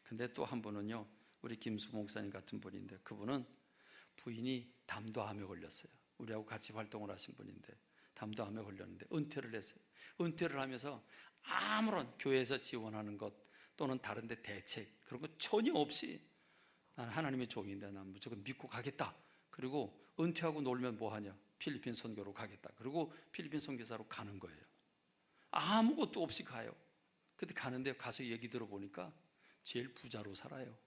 근데 또 한 분은요, 우리 김수 목사님 같은 분인데, 그분은 부인이 담도암에 걸렸어요. 우리하고 같이 활동을 하신 분인데 담도암에 걸렸는데 은퇴를 했어요. 은퇴를 하면서 아무런 교회에서 지원하는 것 또는 다른 데 대책 그런 거 전혀 없이, 난 하나님의 종인데 난 무조건 믿고 가겠다. 그리고 은퇴하고 놀면 뭐하냐, 필리핀 선교로 가겠다. 그리고 필리핀 선교사로 가는 거예요. 아무것도 없이 가요. 근데 가는데 가서 얘기 들어보니까 제일 부자로 살아요.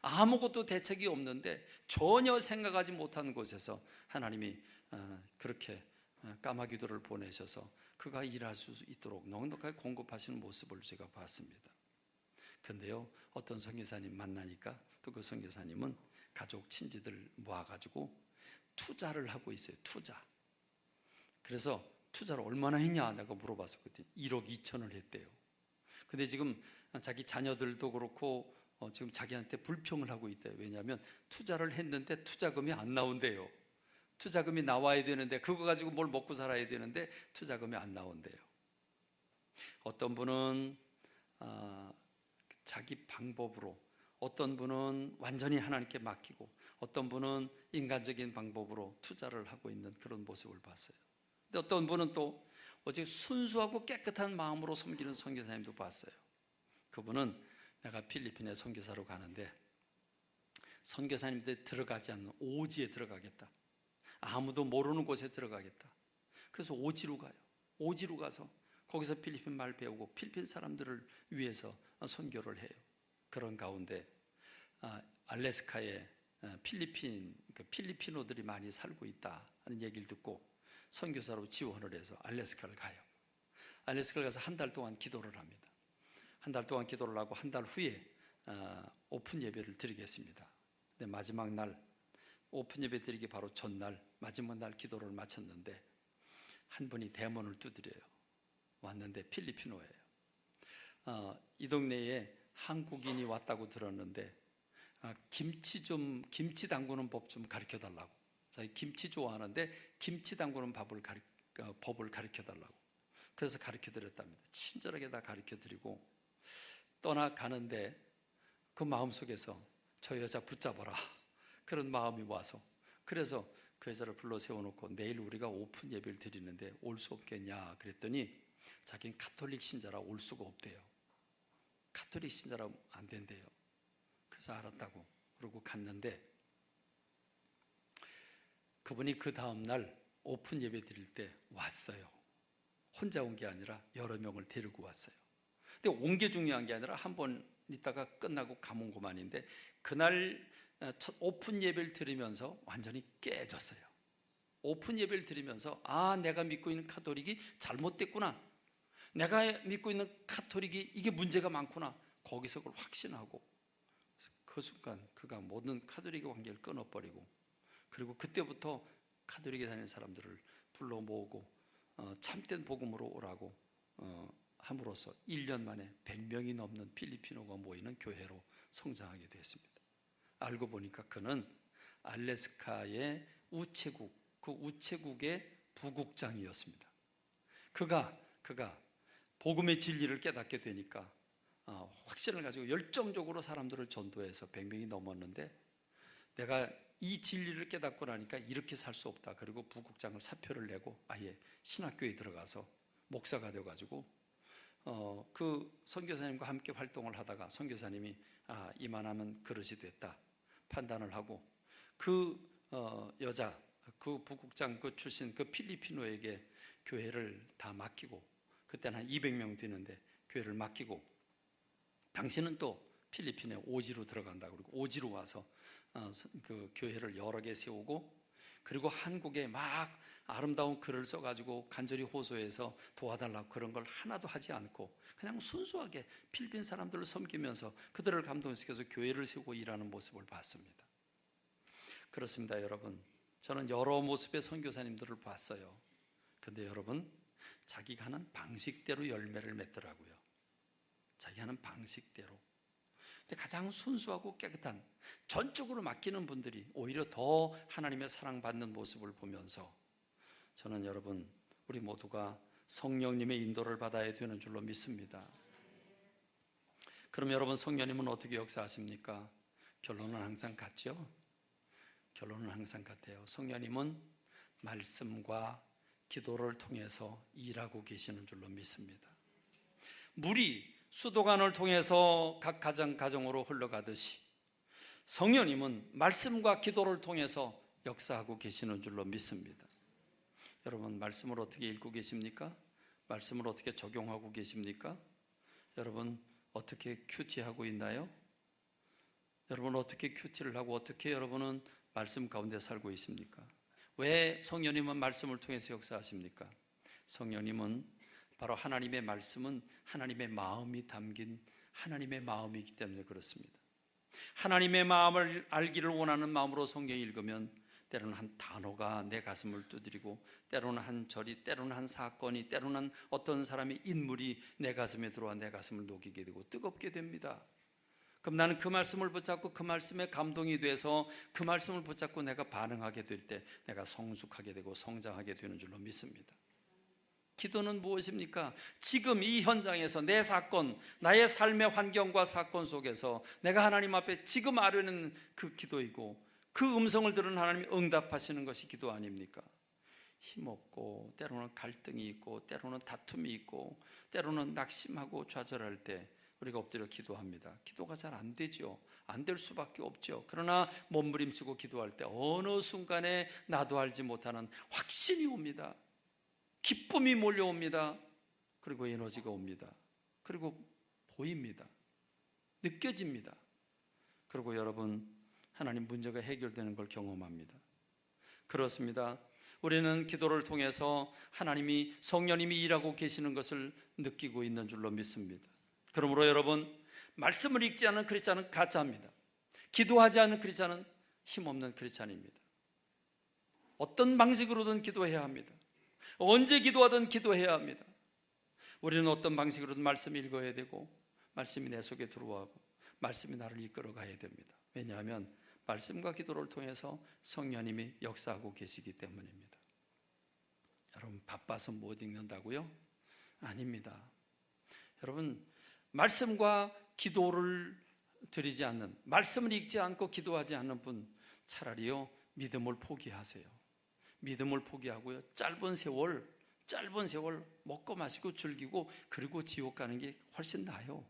아무것도 대책이 없는데 전혀 생각하지 못한 곳에서 하나님이 그렇게 까마귀들을 보내셔서 그가 일할 수 있도록 넉넉하게 공급하시는 모습을 제가 봤습니다. 근데요, 어떤 선교사님 만나니까 또 그 선교사님은 가족 친지들 모아가지고 투자를 하고 있어요. 투자. 그래서 투자를 얼마나 했냐 내가 물어봤을 때 1억 2천을 했대요. 근데 지금 자기 자녀들도 그렇고 지금 자기한테 불평을 하고 있대요. 왜냐하면 투자를 했는데 투자금이 안 나온대요. 투자금이 나와야 되는데, 그거 가지고 뭘 먹고 살아야 되는데 투자금이 안 나온대요. 어떤 분은 자기 방법으로, 어떤 분은 완전히 하나님께 맡기고, 어떤 분은 인간적인 방법으로 투자를 하고 있는 그런 모습을 봤어요. 근데 어떤 분은 또 오직 순수하고 깨끗한 마음으로 섬기는 선교사님도 봤어요. 그분은 내가 필리핀에 선교사로 가는데 선교사님들 들어가지 않는 오지에 들어가겠다. 아무도 모르는 곳에 들어가겠다. 그래서 오지로 가요. 오지로 가서 거기서 필리핀 말 배우고 필리핀 사람들을 위해서 선교를 해요. 그런 가운데 알래스카에 필리핀어들이 많이 살고 있다 하는 얘기를 듣고 선교사로 지원을 해서 알래스카를 가요. 알래스카를 가서 한 달 동안 기도를 합니다. 한 달 동안 기도를 하고 한 달 후에 오픈 예배를 드리겠습니다. 근데 마지막 날 오픈 예배 드리기 바로 전날 마지막 날 기도를 마쳤는데 한 분이 대문을 두드려요. 왔는데 필리핀어예요. 이 동네에 한국인이 왔다고 들었는데 김치 담그는 법 좀 가르쳐 달라고. 자기 김치 좋아하는데 김치 담그는 법을 가르쳐 달라고. 그래서 가르쳐 드렸답니다. 친절하게 다 가르쳐 드리고 떠나가는데 그 마음속에서 저 여자 붙잡아라 그런 마음이 와서, 그래서 그 여자를 불러 세워놓고 내일 우리가 오픈 예배를 드리는데 올 수 없겠냐 그랬더니 자기는 가톨릭 신자라 올 수가 없대요. 가톨릭 신자라 안 된대요. 그래서 알았다고 그러고 갔는데 그분이 그 다음날 오픈 예배 드릴 때 왔어요. 혼자 온 게 아니라 여러 명을 데리고 왔어요. 근데 온 게 중요한 게 아니라 한 번 있다가 끝나고 가면 그만인데, 그날 첫 오픈 예배를 드리면서 완전히 깨졌어요. 오픈 예배를 드리면서 내가 믿고 있는 카톨릭이 잘못됐구나, 내가 믿고 있는 카톨릭이 이게 문제가 많구나, 거기서 그걸 확신하고, 그 순간 그가 모든 카톨릭의 관계를 끊어버리고, 그리고 그때부터 카톨릭에 다니는 사람들을 불러 모으고 참된 복음으로 오라고 함으로써 1년 만에 100명이 넘는 필리핀어가 모이는 교회로 성장하게 됐습니다. 알고 보니까 그는 알래스카의 우체국, 그 우체국의 부국장이었습니다. 그가 복음의 진리를 깨닫게 되니까 확신을 가지고 열정적으로 사람들을 전도해서 100명이 넘었는데, 내가 이 진리를 깨닫고 나니까 이렇게 살 수 없다. 그리고 부국장을 사표를 내고 아예 신학교에 들어가서 목사가 되어가지고 그 선교사님과 함께 활동을 하다가 선교사님이 이만하면 그릇이 됐다 판단을 하고, 그 여자, 그 부국장 그 출신 그 필리핀노에게 교회를 다 맡기고, 그때는 한 200명 되는데 교회를 맡기고, 당신은 또 필리핀에 오지로 들어간다. 그리고 오지로 와서 그 교회를 여러 개 세우고, 그리고 한국에 막 아름다운 글을 써가지고 간절히 호소해서 도와달라고 그런 걸 하나도 하지 않고 그냥 순수하게 필리핀 사람들을 섬기면서 그들을 감동시켜서 교회를 세우고 일하는 모습을 봤습니다. 그렇습니다, 여러분. 저는 여러 모습의 선교사님들을 봤어요. 근데 여러분, 자기가 하는 방식대로 열매를 맺더라고요. 자기 하는 방식대로. 근데 가장 순수하고 깨끗한, 전적으로 맡기는 분들이 오히려 더 하나님의 사랑받는 모습을 보면서 저는 여러분, 우리 모두가 성령님의 인도를 받아야 되는 줄로 믿습니다. 그럼 여러분, 성령님은 어떻게 역사하십니까? 결론은 항상 같죠? 결론은 항상 같아요. 성령님은 말씀과 기도를 통해서 일하고 계시는 줄로 믿습니다. 물이 수도관을 통해서 각 가정으로 흘러가듯이 성령님은 말씀과 기도를 통해서 역사하고 계시는 줄로 믿습니다. 여러분, 말씀을 어떻게 읽고 계십니까? 말씀을 어떻게 적용하고 계십니까? 여러분, 어떻게 큐티하고 있나요? 여러분, 어떻게 큐티를 하고 어떻게 여러분은 말씀 가운데 살고 있습니까? 왜 성령님은 말씀을 통해서 역사하십니까? 성령님은 바로 하나님의 말씀은 하나님의 마음이 담긴 하나님의 마음이기 때문에 그렇습니다. 하나님의 마음을 알기를 원하는 마음으로 성경 읽으면 때로는 한 단어가 내 가슴을 두드리고, 때로는 한 절이, 때로는 한 사건이, 때로는 어떤 사람의 인물이 내 가슴에 들어와 내 가슴을 녹이게 되고 뜨겁게 됩니다. 그럼 나는 그 말씀을 붙잡고 그 말씀에 감동이 돼서 그 말씀을 붙잡고 내가 반응하게 될 때 내가 성숙하게 되고 성장하게 되는 줄로 믿습니다. 기도는 무엇입니까? 지금 이 현장에서 내 사건, 나의 삶의 환경과 사건 속에서 내가 하나님 앞에 지금 아뢰는 그 기도이고, 그 음성을 들은 하나님이 응답하시는 것이 기도 아닙니까? 힘없고 때로는 갈등이 있고 때로는 다툼이 있고 때로는 낙심하고 좌절할 때 우리가 엎드려 기도합니다. 기도가 잘 안 되죠. 안 될 수밖에 없죠. 그러나 몸부림치고 기도할 때 어느 순간에 나도 알지 못하는 확신이 옵니다. 기쁨이 몰려옵니다. 그리고 에너지가 옵니다. 그리고 보입니다. 느껴집니다. 그리고 여러분, 하나님 문제가 해결되는 걸 경험합니다. 그렇습니다. 우리는 기도를 통해서 하나님이, 성령님이 일하고 계시는 것을 느끼고 있는 줄로 믿습니다. 그러므로 여러분, 말씀을 읽지 않은 크리스찬은 가짜입니다. 기도하지 않는 크리스찬은 힘없는 크리스찬입니다. 어떤 방식으로든 기도해야 합니다. 언제 기도하든 기도해야 합니다. 우리는 어떤 방식으로든 말씀 읽어야 되고, 말씀이 내 속에 들어와고, 말씀이 나를 이끌어 가야 됩니다. 왜냐하면 말씀과 기도를 통해서 성령님이 역사하고 계시기 때문입니다. 여러분, 바빠서 못 읽는다고요? 아닙니다. 여러분, 말씀과 기도를 드리지 않는, 말씀을 읽지 않고 기도하지 않는 분, 차라리요 믿음을 포기하세요. 믿음을 포기하고요, 짧은 세월 먹고 마시고 즐기고 그리고 지옥 가는 게 훨씬 나아요.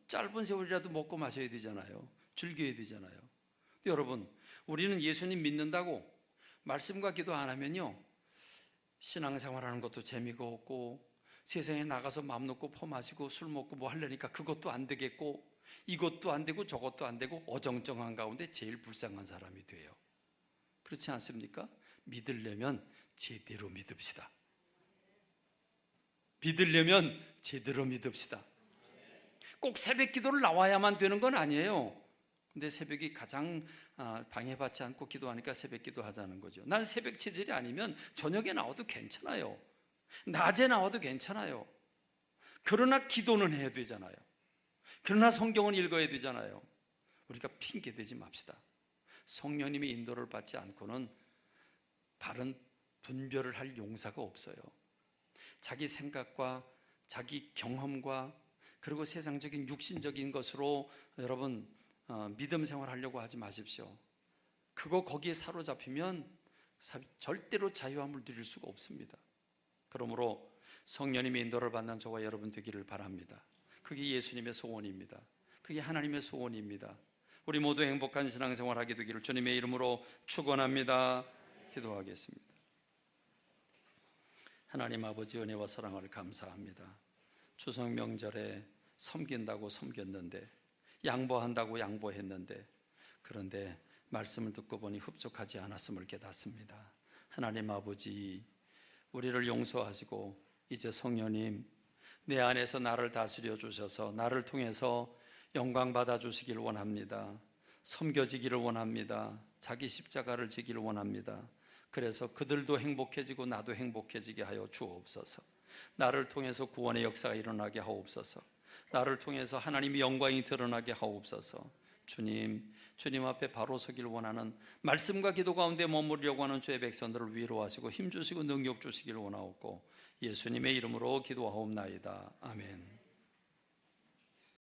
짧은 세월이라도 먹고 마셔야 되잖아요. 즐겨야 되잖아요. 여러분, 우리는 예수님 믿는다고 말씀과 기도 안 하면요, 신앙생활하는 것도 재미가 없고 세상에 나가서 맘 놓고 퍼 마시고 술 먹고 뭐 하려니까 그것도 안 되겠고 이것도 안 되고 저것도 안 되고 어정쩡한 가운데 제일 불쌍한 사람이 돼요. 그렇지 않습니까? 믿으려면 제대로 믿읍시다. 믿으려면 제대로 믿읍시다. 꼭 새벽 기도를 나와야만 되는 건 아니에요. 근데 새벽이 가장 방해받지 않고 기도하니까 새벽 기도하자는 거죠. 난 새벽 체질이 아니면 저녁에 나와도 괜찮아요. 낮에 나와도 괜찮아요. 그러나 기도는 해야 되잖아요. 그러나 성경은 읽어야 되잖아요. 우리가 핑계 대지 맙시다. 성령님의 인도를 받지 않고는 바른 분별을 할 용사가 없어요. 자기 생각과 자기 경험과 그리고 세상적인 육신적인 것으로 여러분 믿음 생활하려고 하지 마십시오. 그거 거기에 사로잡히면 절대로 자유함을 누릴 수가 없습니다. 그러므로 성령님의 인도를 받는 저와 여러분 되기를 바랍니다. 그게 예수님의 소원입니다. 그게 하나님의 소원입니다. 우리 모두 행복한 신앙생활 하게 되기를 주님의 이름으로 축원합니다. 기도하겠습니다. 하나님 아버지 은혜와 사랑을 감사합니다. 추석 명절에 섬긴다고 섬겼는데, 양보한다고 양보했는데, 그런데 말씀을 듣고 보니 흡족하지 않았음을 깨닫습니다. 하나님 아버지, 우리를 용서하시고 이제 성령님 내 안에서 나를 다스려 주셔서 나를 통해서 영광 받아 주시기를 원합니다. 섬겨지기를 원합니다. 자기 십자가를 지기를 원합니다. 그래서 그들도 행복해지고 나도 행복해지게 하여 주옵소서. 나를 통해서 구원의 역사가 일어나게 하옵소서. 나를 통해서 하나님의 영광이 드러나게 하옵소서. 주님 앞에 바로 서기를 원하는, 말씀과 기도 가운데 머무르려고 하는 주의 백성들을 위로하시고 힘주시고 능력 주시기를 원하옵고 예수님의 이름으로 기도하옵나이다. 아멘.